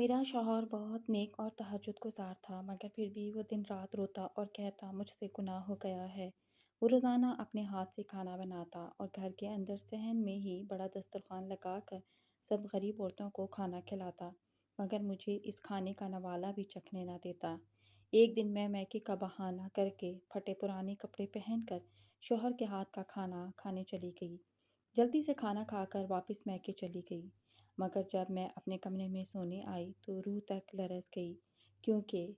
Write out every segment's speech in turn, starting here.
میرا شوہر بہت نیک اور تہجد گزار تھا مگر پھر بھی وہ دن رات روتا اور کہتا مجھ سے گناہ ہو گیا ہے۔ وہ روزانہ اپنے ہاتھ سے کھانا بناتا اور گھر کے اندر صحن میں ہی بڑا دسترخوان لگا کر سب غریب عورتوں کو کھانا کھلاتا، مگر مجھے اس کھانے کا نوالہ بھی چکھنے نہ دیتا۔ ایک دن میں میکے کا بہانہ کر کے پھٹے پرانے کپڑے پہن کر شوہر کے ہاتھ کا کھانا کھانے چلی گئی۔ جلدی سے کھانا کھا کر واپس میکے چلی گئی، مگر جب میں اپنے کمرے میں سونے آئی تو روح تک لرز گئی، کیونکہ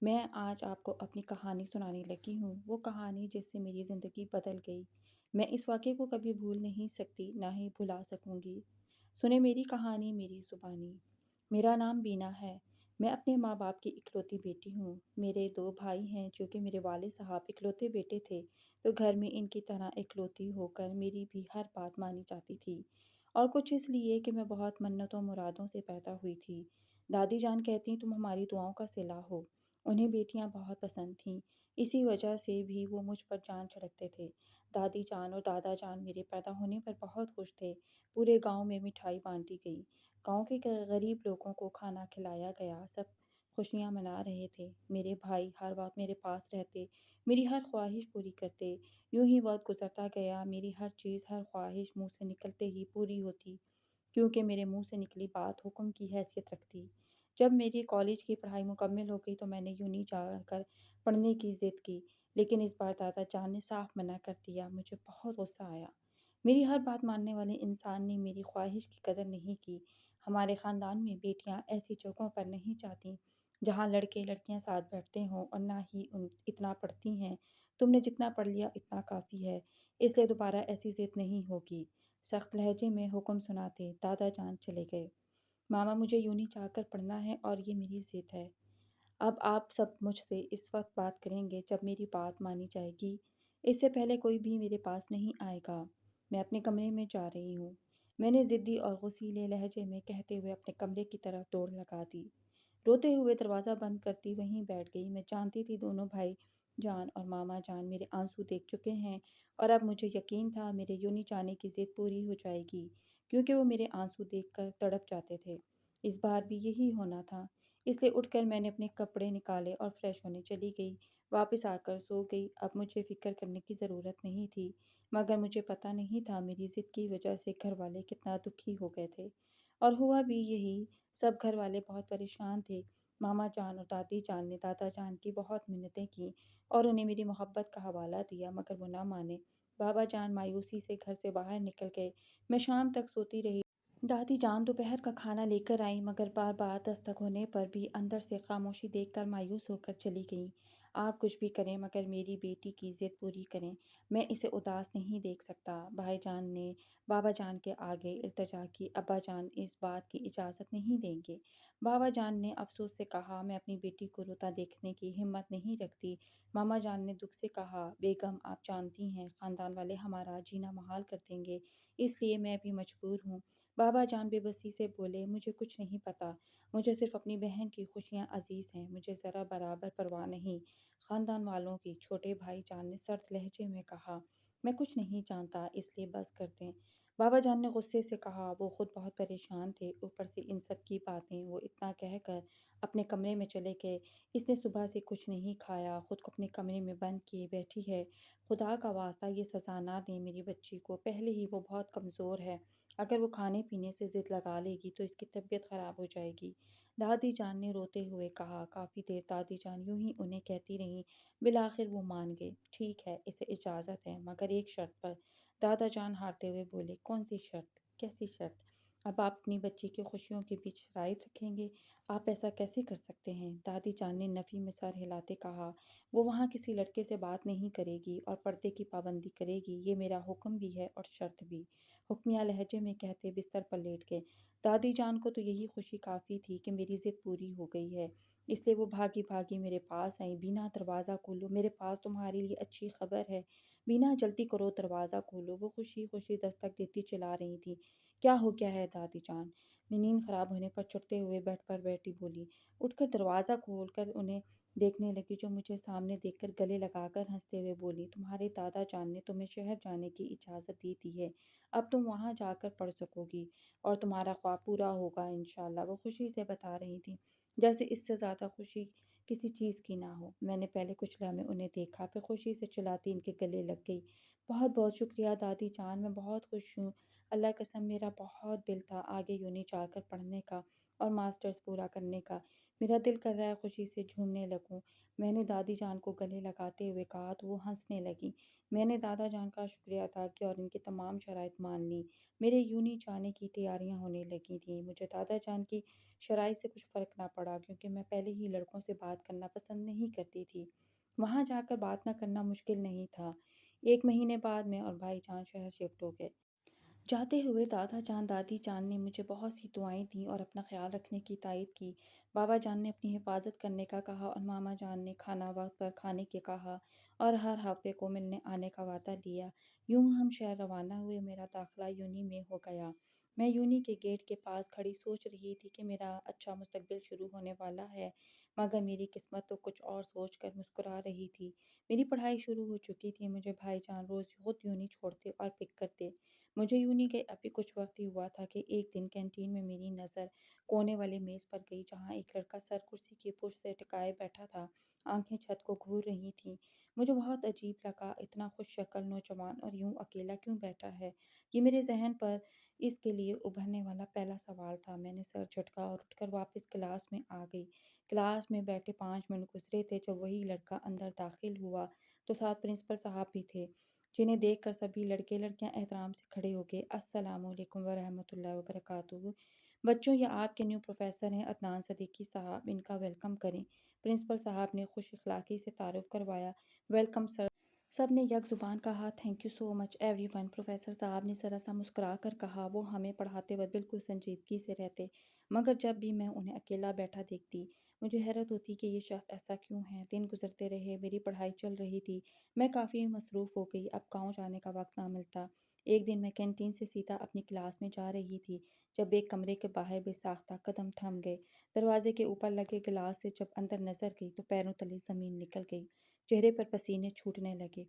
میں آج آپ کو اپنی کہانی سنانے لگی ہوں، وہ کہانی جس سے میری زندگی بدل گئی۔ میں اس واقعے کو کبھی بھول نہیں سکتی، نہ ہی بھلا سکوں گی۔ سنیں میری کہانی میری زبانی۔ میرا نام بینا ہے۔ میں اپنے ماں باپ کی اکلوتی بیٹی ہوں۔ میرے دو بھائی ہیں جو کہ میرے والد صاحب اکلوتے بیٹے تھے، تو گھر میں ان کی طرح اکلوتی ہو کر میری بھی ہر بات مانی جاتی تھی، اور کچھ اس لیے کہ میں بہت منتوں مرادوں سے پیدا ہوئی تھی۔ دادی جان کہتی تم ہماری دعاؤں کا صلہ ہو۔ انہیں بیٹیاں بہت پسند تھیں، اسی وجہ سے بھی وہ مجھ پر جان چھڑکتے تھے۔ دادی جان اور دادا جان میرے پیدا ہونے پر بہت خوش تھے۔ پورے گاؤں میں مٹھائی بانٹی گئی، گاؤں کے غریب لوگوں کو کھانا کھلایا گیا، سب خوشیاں منا رہے تھے۔ میرے بھائی ہر وقت میرے پاس رہتے، میری ہر خواہش پوری کرتے۔ یوں ہی وقت گزرتا گیا، میری ہر چیز ہر خواہش منہ سے نکلتے ہی پوری ہوتی، کیونکہ میرے منہ سے نکلی بات حکم کی حیثیت رکھتی۔ جب میری کالج کی پڑھائی مکمل ہو گئی تو میں نے یونی جا کر پڑھنے کی ضد کی، لیکن اس بار دادا جان نے صاف منع کر دیا۔ مجھے بہت غصہ آیا۔ میری ہر بات ماننے والے انسان نے میری خواہش کی قدر نہیں کی۔ ہمارے خاندان میں بیٹیاں ایسی جگہوں پر نہیں جاتیں جہاں لڑکے لڑکیاں ساتھ بیٹھتے ہوں، اور نہ ہی اتنا پڑھتی ہیں۔ تم نے جتنا پڑھ لیا اتنا کافی ہے، اس لیے دوبارہ ایسی ضد نہیں ہوگی۔ سخت لہجے میں حکم سناتے دادا جان چلے گئے۔ ماما مجھے یونی جا کر پڑھنا ہے اور یہ میری ضد ہے۔ اب آپ سب مجھ سے اس وقت بات کریں گے جب میری بات مانی جائے گی، اس سے پہلے کوئی بھی میرے پاس نہیں آئے گا۔ میں اپنے کمرے میں جا رہی ہوں، میں نے ضدی اور غصیلے لہجے میں کہتے ہوئے اپنے کمرے کی طرف دوڑ لگا دی۔ روتے ہوئے دروازہ بند کرتی وہیں بیٹھ گئی۔ میں جانتی تھی دونوں بھائی جان اور ماما جان میرے آنسو دیکھ چکے ہیں، اور اب مجھے یقین تھا میرے یونی جانے کی ضد پوری ہو جائے گی، کیونکہ وہ میرے آنسو دیکھ کر تڑپ جاتے تھے۔ اس بار بھی یہی ہونا تھا، اس لیے اٹھ کر میں نے اپنے کپڑے نکالے اور فریش ہونے چلی گئی۔ واپس آ کر سو گئی۔ اب مجھے فکر کرنے کی ضرورت نہیں تھی، مگر مجھے پتہ نہیں تھا میری ضد کی وجہ سے گھر والے کتنا دکھی ہو گئے تھے، اور ہوا بھی یہی۔ سب گھر والے بہت پریشان تھے۔ ماما جان اور دادی جان نے دادا جان کی بہت منتیں کیں اور انہیں میری محبت کا حوالہ دیا، مگر وہ نہ مانے۔ بابا جان مایوسی سے گھر سے باہر نکل گئے۔ میں شام تک سوتی رہی۔ دادی جان دوپہر کا کھانا لے کر آئیں، مگر بار بار دستک ہونے پر بھی اندر سے خاموشی دیکھ کر مایوس ہو کر چلی گئیں۔ آپ کچھ بھی کریں مگر میری بیٹی کی ضد پوری کریں، میں اسے اداس نہیں دیکھ سکتا۔ بھائی جان نے بابا جان کے آگے التجا کی، ابا جان اس بات کی اجازت نہیں دیں گے۔ بابا جان نے افسوس سے کہا میں اپنی بیٹی کو روتا دیکھنے کی ہمت نہیں رکھتی۔ ماما جان نے دکھ سے کہا بیگم آپ جانتی ہیں خاندان والے ہمارا جینا محال کر دیں گے، اس لیے میں بھی مجبور ہوں۔ بابا جان بے بسی سے بولے مجھے کچھ نہیں پتا، مجھے صرف اپنی بہن کی خوشیاں عزیز ہیں، مجھے ذرا برابر پرواہ نہیں خاندان والوں کی۔ چھوٹے بھائی جان نے سرد لہجے میں کہا میں کچھ نہیں جانتا، اس لیے بس کر دیں۔ بابا جان نے غصے سے کہا وہ خود بہت پریشان تھے، اوپر سے ان سب کی باتیں۔ وہ اتنا کہہ کر اپنے کمرے میں چلے گئے۔ اس نے صبح سے کچھ نہیں کھایا، خود کو اپنے کمرے میں بند کیے بیٹھی ہے۔ خدا کا واسطہ یہ سزا نہ دیں میری بچی کو، پہلے ہی وہ بہت کمزور ہے، اگر وہ کھانے پینے سے ضد لگا لے گی تو اس کی طبیعت خراب ہو جائے گی۔ دادی جان نے روتے ہوئے کہا۔ کافی دیر دادی جان یوں ہی انہیں کہتی رہیں، بالآخر وہ مان گئے۔ ٹھیک ہے، اسے اجازت ہے، مگر ایک شرط پر۔ دادا جان ہارتے ہوئے بولے کون سی شرط؟ کیسی شرط؟ اب آپ اپنی بچی کی خوشیوں کے بیچ شرائط رکھیں گے؟ آپ ایسا کیسے کر سکتے ہیں؟ دادی جان نے نفی میں سر ہلاتے کہا وہ وہاں کسی لڑکے سے بات نہیں کرے گی اور پردے کی پابندی کرے گی، یہ میرا حکم بھی ہے اور شرط بھی، حکمیہ لہجے میں کہتے بستر پر لیٹ گئے۔ دادی جان کو تو یہی خوشی کافی تھی کہ میری ضد پوری ہو گئی ہے، اس لیے وہ بھاگی بھاگی میرے پاس آئیں۔ بینا دروازہ کھولو، میرے پاس تمہارے لیے اچھی خبر ہے۔ بینا جلدی کرو، دروازہ کھولو۔ وہ خوشی خوشی دستک دیتی چلا رہی تھی۔ کیا ہو گیا ہے دادی جان؟ मैं नींद खराब होने पर चुटते हुए बेड पर बैठी बोली। उठकर दरवाज़ा खोलकर उन्हें देखने लगी, जो मुझे सामने देखकर गले लगाकर हंसते हुए बोली, तुम्हारे दादा जान ने तुम्हें शहर जाने की इजाज़त दी थी है। अब तुम वहाँ जाकर पढ़ सकोगी और तुम्हारा ख्वाब पूरा होगा इंशाल्लाह। वो खुशी से बता रही थी, जैसे इससे ज़्यादा खुशी किसी चीज़ की ना हो। मैंने पहले कुछ लम्हे उन्हें देखा, फिर खुशी से चिल्लाती इनके गले लग गई। बहुत बहुत शुक्रिया दादी जान, मैं बहुत खुश हूँ। अल्लाह कसम, मेरा बहुत दिल था आगे यूनी जाकर पढ़ने का और मास्टर्स पूरा करने का। मेरा दिल कर रहा है खुशी से झूमने लगूं। मैंने दादी जान को गले लगाते हुए कहा तो वो हंसने लगी। मैंने दादा जान का शुक्रिया अदा किया और उनकी तमाम शराइत मान ली। मेरे यूनी जाने की तैयारियां होने लगी थी। मुझे दादा जान की शराइत से कुछ फ़र्क ना पड़ा, क्योंकि मैं पहले ही लड़कों से बात करना पसंद नहीं करती थी। वहाँ जाकर बात ना करना मुश्किल नहीं था। 1 महीने बाद मैं और भाईजान शहर शिफ्ट हो गए। जाते हुए दादा जान दादी जान ने मुझे बहुत सी दुआएं दी और अपना ख्याल रखने की तायद की। बाबा जान ने अपनी हिफाजत करने का कहा और मामा जान ने खाना वक्त पर खाने के कहा और हर हफ्ते को मिलने आने का वादा लिया। यूं हम शहर रवाना हुए। मेरा दाखिला यूनी में हो गया। मैं यूनी के गेट के पास खड़ी सोच रही थी कि मेरा अच्छा मुस्तकबिल शुरू होने वाला है, मगर मेरी किस्मत तो कुछ और सोच कर मुस्कुरा रही थी। मेरी पढ़ाई शुरू हो चुकी थी। मुझे भाईजान रोज़ खुद यूनी छोड़ते और पिक करते। मुझे यूँ नहीं कि अभी कुछ वक्त ही हुआ था कि एक दिन कैंटीन में मेरी नज़र कोने वाली मेज़ पर गई, जहाँ एक लड़का सर कुर्सी की पुश से टिकाए बैठा था। आंखें छत को घूर रही थीं। मुझे बहुत अजीब लगा, इतना खुश शक्ल नौजवान और यूं अकेला क्यों बैठा है। ये मेरे जहन पर इसके लिए उभरने वाला पहला सवाल था। मैंने सर झटका और उठकर वापस क्लास में आ गई। क्लास में बैठे 5 मिनट गुजरे थे जब वही लड़का अंदर दाखिल हुआ, तो साथ प्रिंसिपल साहब भी थे, जिन्हें देखकर सभी लड़के लड़कियां एहतराम से खड़े हो गए। अस्सलामुअलैकुम वरहमतुल्लाहि वबरकातुहू। बच्चों, ये आपके न्यू प्रोफेसर हैं अदनान सदीकी साहब, इनका वेलकम करें। प्रिंसिपल साहब ने खुश अखलाकी से तारुफ करवाया। Welcome sir. सब ने यक ज़ुबान कहा, thank you so much everyone. Professor साहब ने ज़रा सा मुस्कुरा कर कहा, वो हमें पढ़ाते वक्त बिल्कुल संजीदगी से रहते, मगर जब भी मैं उन्हें अकेला बैठा देखती, मुझे हैरत होती कि ये शख्स ऐसा क्यों है। दिन गुजरते रहे, मेरी पढ़ाई चल रही थी। मैं काफ़ी मसरूफ़ हो गई, अब गाँव जाने का वक्त ना मिलता। एक दिन मैं कैंटीन से सीधा अपनी क्लास में जा रही थी, जब एक कमरे के बाहर बेसाख्ता कदम थम गए। दरवाजे के ऊपर लगे गिलास से जब अंदर नज़र गई तो पैरों तले ज़मीन निकल गई। चेहरे पर पसीने छूटने लगे।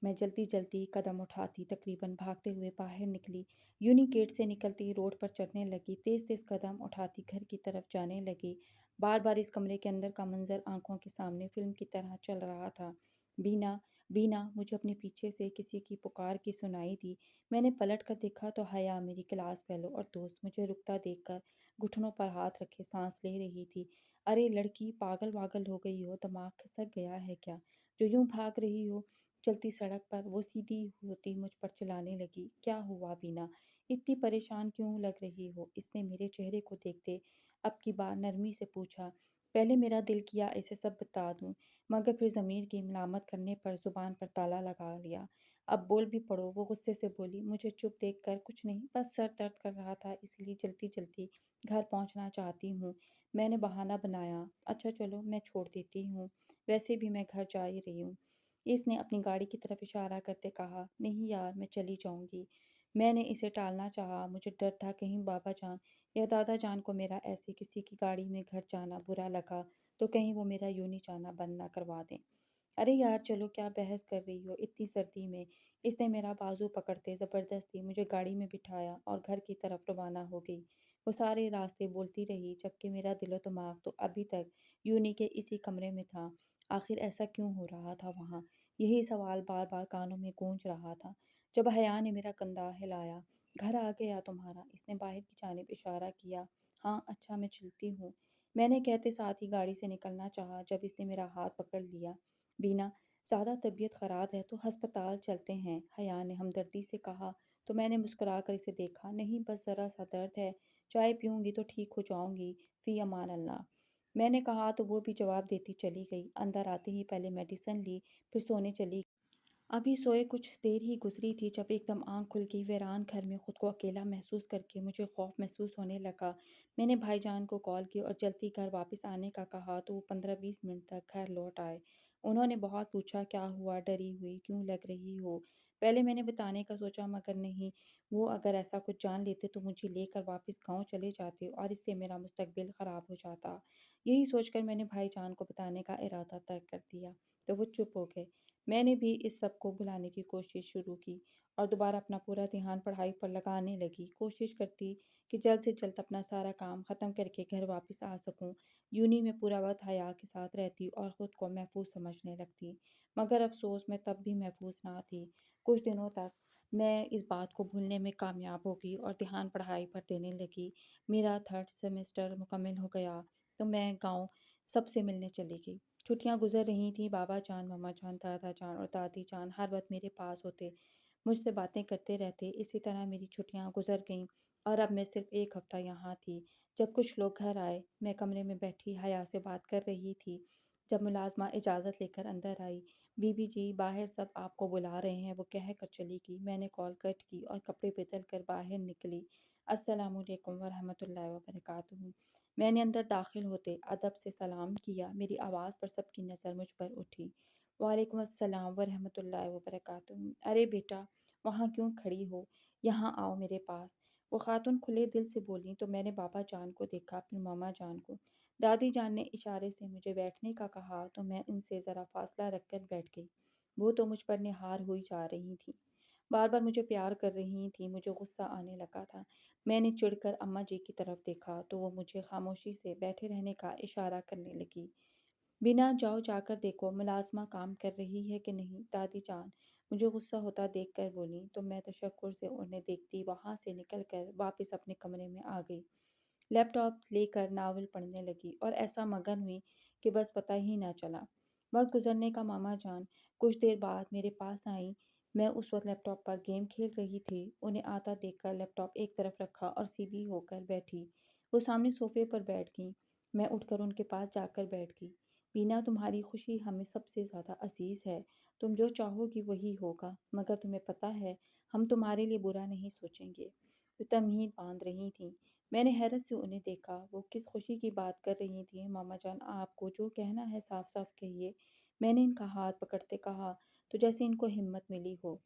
मैं जल्दी जल्दी कदम उठाती तकरीबन भागते हुए बाहर निकली। यूनी गेट से निकलती रोड पर चढ़ने लगी, तेज़ तेज़ कदम उठाती घर की तरफ जाने लगी। बार बार इस कमरे के अंदर का मंजर आंखों के सामने फिल्म की तरह चल रहा था। बीना, बीना, मुझे अपने पीछे से किसी की पुकार की सुनाई दी। मैंने पलट कर देखा तो हया, मेरी क्लास फेलो और दोस्त, मुझे रुकता देखकर घुटनों पर हाथ रखे सांस ले रही थी। अरे लड़की, पागल वागल हो गई हो, दिमाग खिसक गया है क्या, जो यूं भाग रही हो चलती सड़क पर। वो सीधी होती मुझ पर चिल्लाने लगी, क्या हुआ बीना, इतनी परेशान क्यों लग रही हो। इसने मेरे चेहरे को देखते अब की बार नरमी से पूछा। पहले मेरा दिल किया इसे सब बता दूं, मगर फिर ज़मीर की मलामत करने पर ज़ुबान पर ताला लगा लिया। अब बोल भी पड़ो। वो गुस्से से बोली। मुझे चुप देख कर, कुछ नहीं, बस सर दर्द कर रहा था, इसलिए जल्दी जल्दी घर पहुंचना चाहती हूँ। मैंने बहाना बनाया। अच्छा चलो, मैं छोड़ देती हूँ, वैसे भी मैं घर जा ही रही हूँ। इसने अपनी गाड़ी की तरफ इशारा करते कहा, नहीं यार, मैं चली जाऊंगी। मैंने इसे टालना चाहा। मुझे डर था कहीं बाबा जान या दादा जान को मेरा ऐसे किसी की गाड़ी में घर जाना बुरा लगा तो कहीं वो मेरा यूं नहीं जाना बंद ना करवा दें। अरे यार चलो, क्या बहस कर रही हो इतनी सर्दी में। इसने मेरा बाजू पकड़ते ज़बरदस्ती मुझे गाड़ी में बिठाया और घर की तरफ रवाना हो गई। वो सारे रास्ते बोलती रही, जबकि मेरा दिलो दिमाग तो अभी तक यूनी के इसी कमरे में था। आखिर ऐसा क्यों हो रहा था वहाँ, यही सवाल बार बार कानों में गूंज रहा था। जब हया ने मेरा कंधा हिलाया, घर आ गया तुम्हारा, इसने बाहर की जानिब इशारा किया। हाँ अच्छा, मैं चलती हूँ, मैंने कहते साथ ही गाड़ी से निकलना चाहा, जब इसने मेरा हाथ पकड़ लिया। बीना, ज़्यादा तबीयत ख़राब है तो अस्पताल चलते हैं, हया ने हमदर्दी से कहा। तो मैंने मुस्कुरा कर इसे देखा। नहीं, बस ज़रा सा दर्द है, चाय पीऊँगी तो ठीक हो जाऊँगी, फ़ी अमान अल्लाह, मैंने कहा। तो वो भी जवाब देती चली गई। अंदर आते ही पहले मेडिसिन ली, फिर सोने चली। अभी सोए कुछ देर ही गुजरी थी जब एकदम आंख खुल गई। वीरान घर में खुद को अकेला महसूस करके मुझे खौफ महसूस होने लगा। मैंने भाईजान को कॉल की और जल्दी घर वापस आने का कहा, तो वो 15-20 मिनट तक घर लौट आए। उन्होंने बहुत पूछा, क्या हुआ, डरी हुई क्यों लग रही हो। पहले मैंने बताने का सोचा मगर नहीं, वो अगर ऐसा कुछ जान लेते तो मुझे लेकर वापस गाँव चले जाते और इससे मेरा मुस्तकबिल ख़राब हो जाता। यही सोचकर मैंने भाईजान को बताने का इरादा तर्क कर दिया, तो वो चुप हो गए। मैंने भी इस सब को भुलाने की कोशिश शुरू की और दोबारा अपना पूरा ध्यान पढ़ाई पर लगाने लगी। कोशिश करती कि जल्द से जल्द अपना सारा काम ख़त्म करके घर वापस आ सकूं। यूनी में पूरा वक्त हया के साथ रहती और ख़ुद को महफूज समझने लगती। मगर अफसोस मैं तब भी महफूज ना थी। कुछ दिनों तक मैं इस बात को भूलने में कामयाब हो गई और ध्यान पढ़ाई पर देने लगी। मेरा थर्ड सेमेस्टर मुकम्मल हो गया तो मैं गांव सबसे मिलने चली गई। छुट्टियां गुजर रही थी। बाबा जान, मम्मा जान, दादा जान और दादी जान हर वक्त मेरे पास होते, मुझसे बातें करते रहते। इसी तरह मेरी छुट्टियां गुजर गईं और अब मैं सिर्फ एक हफ्ता यहाँ थी। जब कुछ लोग घर आए, मैं कमरे में बैठी हया से बात कर रही थी। जब मुलाजमा इजाज़त लेकर अंदर आई, बीबी जी बाहर सब आपको बुला रहे हैं, वो कह कर चली गई। मैंने कॉल कट की और कपड़े बदल कर बाहर निकली। अस्सलामुअलैकुम वरहमतुल्लाहि वबरकातुहू। मैंने अंदर दाखिल होते अदब से सलाम किया। मेरी आवाज़ पर सबकी नज़र मुझ पर उठी। वालेकुम अस्सलाम वरहमतुल्लाहि वबरकातुहू। अरे बेटा, वहाँ क्यों खड़ी हो? यहाँ आओ मेरे पास। वो खातून खुले दिल से बोली तो मैंने बाबा जान को देखा, फिर मामा जान को। दादी जान ने इशारे से मुझे बैठने का कहा तो मैं उनसे ज़रा फासला रखकर बैठ गई। वो तो मुझ पर निहार हुई जा रही थी, बार बार मुझे प्यार कर रही थी। मुझे गुस्सा आने लगा था। मैंने चिढ़कर अम्मा जी की तरफ देखा तो वो मुझे खामोशी से बैठे रहने का इशारा करने लगी। बिना जाओ जाकर देखो मुलाजमा काम कर रही है कि नहीं। दादी जान मुझे गुस्सा होता देखकर बोली तो मैं तशक्कुर से उन्हें देखती वहां से निकलकर वापस अपने कमरे में आ गई। लैपटॉप लेकर नावल पढ़ने लगी और ऐसा मगन हुई कि बस पता ही ना चला। वक्त गुजरने का मामा जान कुछ देर बाद मेरे पास आई। मैं उस वक्त लैपटॉप पर गेम खेल रही थी। उन्हें आता देखकर लैपटॉप एक तरफ रखा और सीधी होकर बैठी। वो सामने सोफे पर बैठ गई। मैं उठकर उनके पास जाकर बैठ गई। बीना, तुम्हारी खुशी हमें सबसे ज़्यादा अजीज़ है। तुम जो चाहोगी वही होगा, मगर तुम्हें पता है हम तुम्हारे लिए बुरा नहीं सोचेंगे। वो तमहीद बांध रही थी। मैंने हैरत से उन्हें देखा। वो किस खुशी की बात कर रही थी। मामा जान, आपको जो कहना है साफ साफ कहिए। मैंने इनका हाथ पकड़ते कहा तो जैसे इनको हिम्मत मिली हो।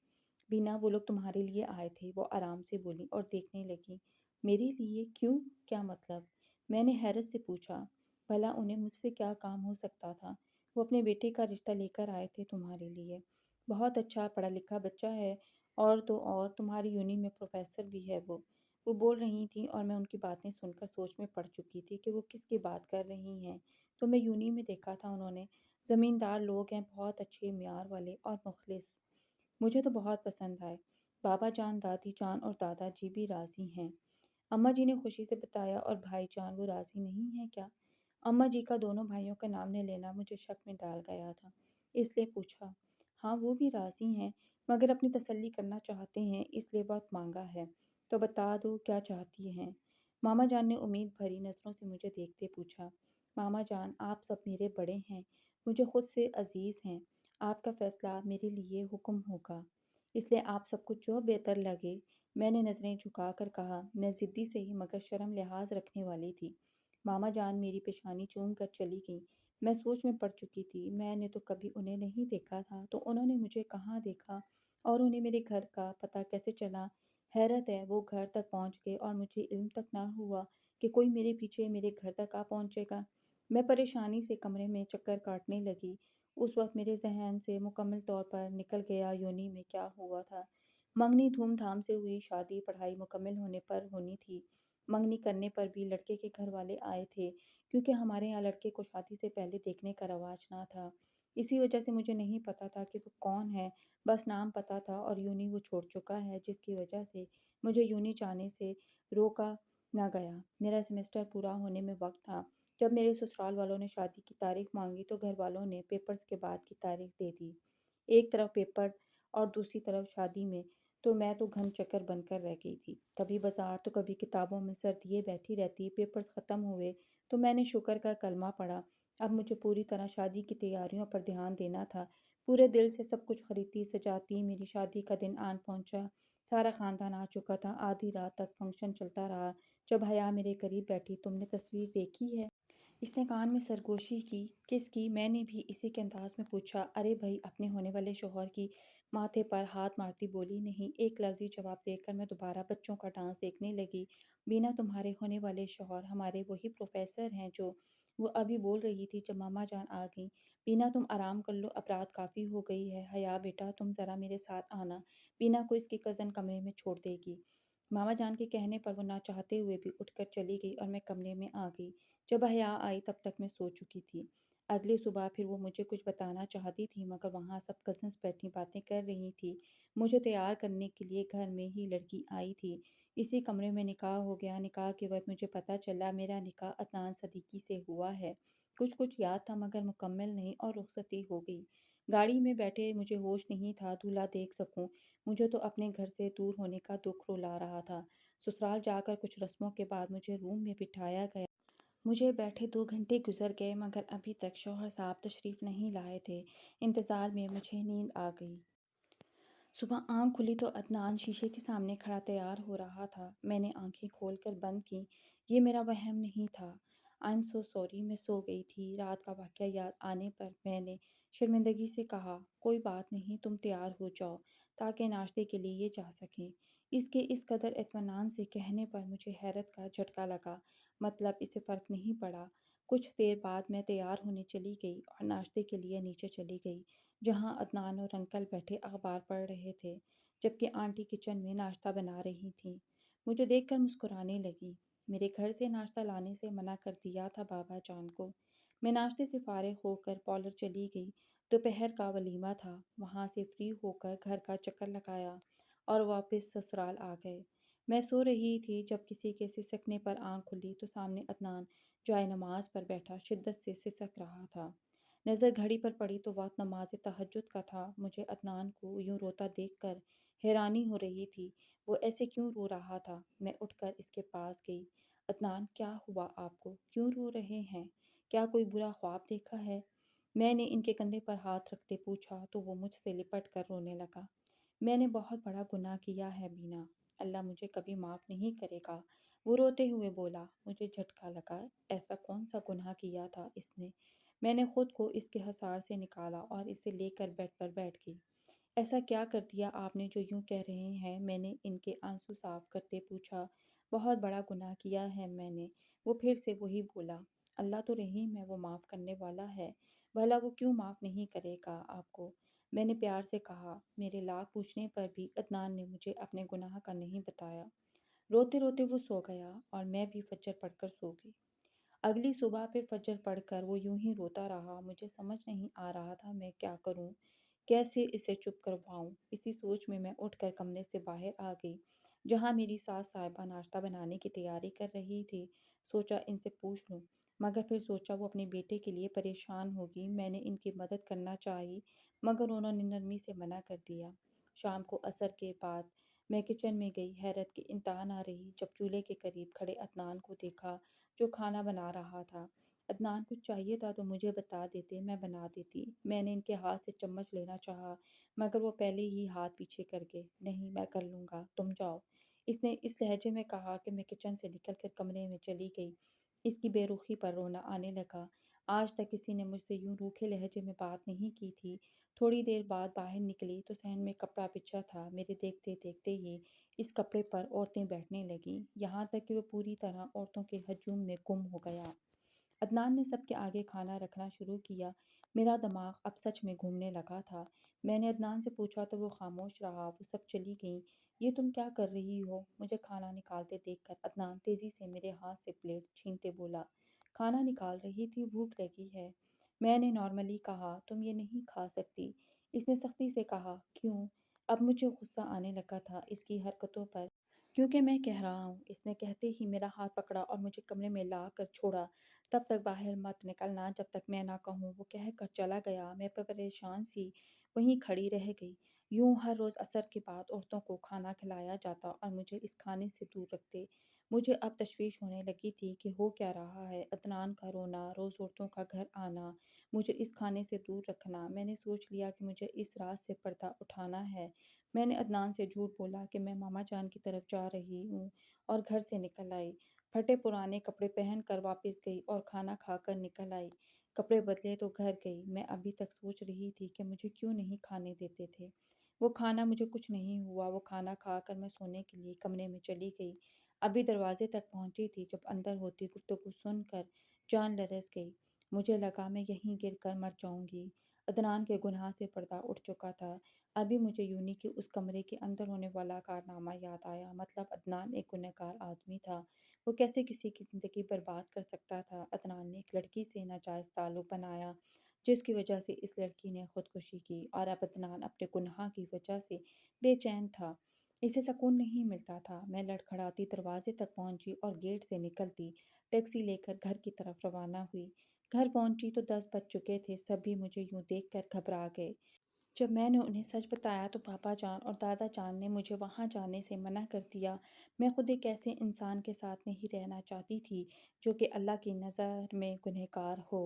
बिना, वो लोग तुम्हारे लिए आए थे, वो आराम से बोली और देखने लगी। मेरे लिए? क्यों? क्या मतलब? मैंने हैरत से पूछा। भला उन्हें मुझसे क्या काम हो सकता था? वो अपने बेटे का रिश्ता लेकर आए थे तुम्हारे लिए। बहुत अच्छा पढ़ा लिखा बच्चा है, और तो और तुम्हारी यूनी में प्रोफेसर भी है वो बोल रही थी और मैं उनकी बातें सुनकर सोच में पड़ चुकी थी कि वो किसकी बात कर रही हैं। तो मैं यूनी में देखा था उन्होंने। ज़मींदार लोग हैं, बहुत अच्छे म्यार वाले और मुखलिस। मुझे तो बहुत पसंद आए। बाबा जान, दादी जान और दादाजी भी राज़ी हैं। अम्मा जी ने खुशी से बताया। और भाईजान, वो राज़ी नहीं है क्या? अम्मा जी का दोनों भाइयों का नाम ले लेना मुझे शक में डाल गया था, इसलिए पूछा। हाँ, वो भी राज़ी हैं, मगर अपनी तसल्ली करना चाहते हैं, इसलिए वक्त मांगा है। तो बता दो क्या चाहती हैं? मामा जान ने उम्मीद भरी नज़रों से मुझे देखते पूछा। मामा जान, आप सब मेरे बड़े हैं, मुझे खुद से अजीज़ हैं। आपका फ़ैसला मेरे लिए हुक्म होगा, इसलिए आप सबको जो बेहतर लगे। मैंने नज़रें झुकाकर कहा। मैं ज़िद्दी से ही मगर शर्म लिहाज रखने वाली थी। मामा जान मेरी पेशानी चूम कर चली गईं। मैं सोच में पड़ चुकी थी। मैंने तो कभी उन्हें नहीं देखा था, तो उन्होंने मुझे कहाँ देखा और उन्हें मेरे घर का पता कैसे चला? हैरत है, वो घर तक पहुँच गए और मुझे इल्म तक ना हुआ कि कोई मेरे पीछे मेरे घर तक आ पहुँचेगा। मैं परेशानी से कमरे में चक्कर काटने लगी। उस वक्त मेरे जहन से मुकम्मल तौर पर निकल गया यूनी में क्या हुआ था। मंगनी धूमधाम से हुई, शादी पढ़ाई मुकम्मल होने पर होनी थी। मंगनी करने पर भी लड़के के घर वाले आए थे, क्योंकि हमारे यहाँ लड़के को शादी से पहले देखने का रवाज ना था। इसी वजह से मुझे नहीं पता था कि वो कौन है, बस नाम पता था और यूनी वो छोड़ चुका है, जिसकी वजह से मुझे यूनी जाने से रोका ना गया। मेरा सेमेस्टर पूरा होने में वक्त था। जब मेरे ससुराल वालों ने शादी की तारीख मांगी तो घर वालों ने पेपर्स के बाद की तारीख दे दी। एक तरफ पेपर और दूसरी तरफ शादी में, तो मैं तो घन चक्कर बनकर रह गई थी। कभी बाजार तो कभी किताबों में सर दिए बैठी रहती। पेपर्स ख़त्म हुए तो मैंने शुक्र का कलमा पढ़ा। अब मुझे पूरी तरह शादी की तैयारियों पर ध्यान देना था। पूरे दिल से सब कुछ खरीदती सजाती। मेरी शादी का दिन आन पहुंचा। सारा खानदान आ चुका था। आधी रात तक फंक्शन चलता रहा। जब हया मेरे करीब बैठी, तुमने तस्वीर देखी है? इसने कान में सरगोशी की। किसकी? मैंने भी इसी के अंदाज में पूछा। अरे भाई, अपने होने वाले शौहर की। माथे पर हाथ मारती बोली, नहीं। एक लफ्ज़ी जवाब देकर मैं दोबारा बच्चों का डांस देखने लगी। बीना, तुम्हारे होने वाले शौहर हमारे वही प्रोफ़ेसर हैं जो। वो अभी बोल रही थी जब मामा जान आ गईं। बीना, तुम आराम कर लो, अब रात काफ़ी हो गई है। हया बेटा, तुम ज़रा मेरे साथ आना। बीना को इसकी कज़न कमरे में छोड़ देगी। मामा जान के कहने पर वो ना चाहते हुए भी उठकर चली गई और मैं कमरे में आ गई। जब हया आई तब तक मैं सो चुकी थी। अगली सुबह फिर वो मुझे कुछ बताना चाहती थी, मगर वहाँ सब कज़न्स बैठी बातें कर रही थी। मुझे तैयार करने के लिए घर में ही लड़की आई थी। इसी कमरे में निकाह हो गया। निकाह के वक़्त मुझे पता चला मेरा निकाह अदनान सदीकी से हुआ है। कुछ-कुछ याद था मगर मुकम्मल नहीं, और रुखसती हो गई। गाड़ी में बैठे मुझे होश नहीं था दूल्हा देख सकूं। मुझे तो अपने घर से दूर होने का दुख रुला रहा था। ससुराल जाकर कुछ रस्मों के बाद मुझे रूम में बिठाया गया। मुझे बैठे 2 घंटे गुजर गए मगर अभी तक शौहर साहब तशरीफ़ नहीं लाए थे। इंतज़ार में मुझे नींद आ गई। सुबह आँख खुली तो अदनान शीशे के सामने खड़ा तैयार हो रहा था। मैंने आँखें खोलकर बंद की। ये मेरा वहम नहीं था। आई एम सो सॉरी, मैं सो गई थी। रात का वाक़या याद आने पर मैंने शर्मिंदगी से कहा, कोई बात नहीं, तुम तैयार हो जाओ ताकि नाश्ते के लिए ये जा सकें। इसके इस कदर इत्मीनान से कहने पर मुझे हैरत का झटका लगा। मतलब इसे फ़र्क नहीं पड़ा। कुछ देर बाद मैं तैयार होने चली गई और नाश्ते के लिए नीचे चली गई, जहाँ अदनान और अंकल बैठे अखबार पढ़ रहे थे, जबकि आंटी किचन में नाश्ता बना रही थीं। मुझे देखकर मुस्कुराने लगी। मेरे घर से नाश्ता लाने से मना कर दिया था बाबा जान को। मैं नाश्ते से फारिग होकर पार्लर चली गई। दोपहर का वलीमा था। वहाँ से फ्री होकर घर का चक्कर लगाया और वापस ससुराल आ गए। मैं सो रही थी जब किसी के सिसकने पर आंख खुली तो सामने अदनान जाए नमाज पर बैठा शिद्दत से सिसक रहा था। नज़र घड़ी पर पड़ी तो वक्त नमाज तहज्जुद का था। मुझे अदनान को यूं रोता देखकर हैरानी हो रही थी। वो ऐसे क्यों रो रहा था? मैं उठकर इसके पास गई। अदनान, क्या हुआ आपको? क्यों रो रहे हैं? क्या कोई बुरा ख्वाब देखा है? मैंने इनके कंधे पर हाथ रखते पूछा तो वो मुझसे लिपट कर रोने लगा। मैंने बहुत बड़ा गुनाह किया है बीना। अल्लाह मुझे कभी माफ़ नहीं करेगा। वो रोते हुए बोला। मुझे झटका लगा। ऐसा कौन सा गुनाह किया था इसने? मैंने खुद को इसके हसार से निकाला और इसे लेकर बेड पर बैठ गई। ऐसा क्या कर दिया आपने जो यूं कह रहे हैं? मैंने इनके आंसू साफ करते पूछा। बहुत बड़ा गुनाह किया है मैंने। वो फिर से वही बोला। अल्लाह तो रहीम है, वो माफ़ करने वाला है। भला वो क्यों माफ़ नहीं करेगा आपको? मैंने प्यार से कहा। मेरे लाख पूछने पर भी अदनान ने मुझे अपने गुनाह का नहीं बताया। रोते रोते वो सो गया और मैं भी फजर पढ़कर सो गई। अगली सुबह फिर फजर पढ़कर वो यूं ही रोता रहा। मुझे समझ नहीं आ रहा था मैं क्या करूं, कैसे इसे चुप करवाऊं। इसी सोच में मैं उठकर कमरे से बाहर आ गई, जहां मेरी सास साहिबा नाश्ता बनाने की तैयारी कर रही थी। सोचा इनसे पूछ लूं, मगर फिर सोचा वो अपने बेटे के लिए परेशान होगी। मैंने इनकी मदद करना चाही, मगर उन्होंने नरमी से मना कर दिया। शाम को असर के बाद मैं किचन में गई। हैरत की इंतहा ना रही जब चूल्हे के करीब खड़े अदनान को देखा, जो खाना बना रहा था। अदनान, कुछ चाहिए था तो मुझे बता देते, मैं बना देती। मैंने इनके हाथ से चम्मच लेना चाहा, मगर वो पहले ही हाथ पीछे कर गए। नहीं, मैं कर लूँगा, तुम जाओ। इसने इस लहजे में कहा कि मैं किचन से निकलकर कमरे में चली गई। इसकी बेरुखी पर रोना आने लगा। आज तक किसी ने मुझसे यूं रूखे लहजे में बात नहीं की थी। थोड़ी देर बाद बाहर निकली तो सहन में कपड़ा बिछा था। मेरे देखते देखते ही इस कपड़े पर औरतें बैठने लगीं, यहाँ तक कि वो पूरी तरह औरतों के हजूम में गुम हो गया। अदनान ने सबके आगे खाना रखना शुरू किया। मेरा दिमाग अब सच में घूमने लगा था। मैंने अदनान से पूछा तो वो खामोश रहा। वो सब चली गईं। ये तुम क्या कर रही हो? मुझे खाना निकालते देखकर अदनान तेजी से मेरे हाथ से प्लेट छीनते बोला। खाना निकाल रही थी, भूख लगी है। मैंने नॉर्मली कहा, तुम ये नहीं खा सकती। इसने सख्ती से कहा, क्यों? अब मुझे गुस्सा आने लगा था इसकी हरकतों पर, क्योंकि मैं कह रहा हूँ। इसने कहते ही मेरा हाथ पकड़ा और मुझे कमरे में ला कर छोड़ा। तब तक बाहर मत निकलना जब तक मैं ना कहूँ, वो कहकर चला गया। मैं परेशान सी वहीं खड़ी रह गई। यूं हर रोज़ असर के बाद औरतों को खाना खिलाया जाता और मुझे इस खाने से दूर रखते। मुझे अब तशवीश होने लगी थी कि हो क्या रहा है। अदनान का रोना, रोज़ औरतों का घर आना, मुझे इस खाने से दूर रखना। मैंने सोच लिया कि मुझे इस रात से पर्दा उठाना है। मैंने अदनान से झूठ बोला कि मैं मामा जान की तरफ जा रही हूँ और घर से निकल आई। फटे पुराने कपड़े पहन कर वापस गई और खाना खाकर निकल आई। कपड़े बदले तो घर गई। मैं अभी तक सोच रही थी कि मुझे क्यों नहीं खाने देते थे। وہ کھانا مجھے کچھ نہیں ہوا، وہ کھانا کھا کر میں سونے کے لیے کمرے میں چلی گئی۔ ابھی دروازے تک پہنچی تھی جب اندر ہوتی گفتگو سن کر جان لرز گئی۔ مجھے لگا میں یہیں گر کر مر جاؤں گی۔ عدنان کے گناہ سے پردہ اٹھ چکا تھا۔ ابھی مجھے یونی کے اس کمرے کے اندر ہونے والا کارنامہ یاد آیا۔ مطلب عدنان ایک گنہگار آدمی تھا۔ وہ کیسے کسی کی زندگی برباد کر سکتا تھا؟ عدنان نے ایک لڑکی سے ناجائز تعلق بنایا جس کی وجہ سے اس لڑکی نے خودکشی کی، اور اب عدنان اپنے گناہ کی وجہ سے بے چین تھا۔ اسے سکون نہیں ملتا تھا۔ میں لڑکھڑاتی دروازے تک پہنچی اور گیٹ سے نکلتی ٹیکسی لے کر گھر کی طرف روانہ ہوئی۔ گھر پہنچی تو 10 بج چکے تھے۔ سبھی مجھے یوں دیکھ کر گھبرا گئے۔ جب میں نے انہیں سچ بتایا تو پاپا جان اور دادا جان نے مجھے وہاں جانے سے منع کر دیا۔ میں خود ایک ایسے انسان کے ساتھ نہیں رہنا چاہتی تھی جو کہ اللہ کی نظر میں گنہگار ہو۔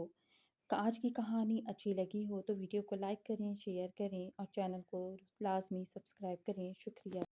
آج کی کہانی اچھی لگی ہو تو ویڈیو کو لائک کریں، شیئر کریں اور چینل کو لازمی سبسکرائب کریں۔ شکریہ۔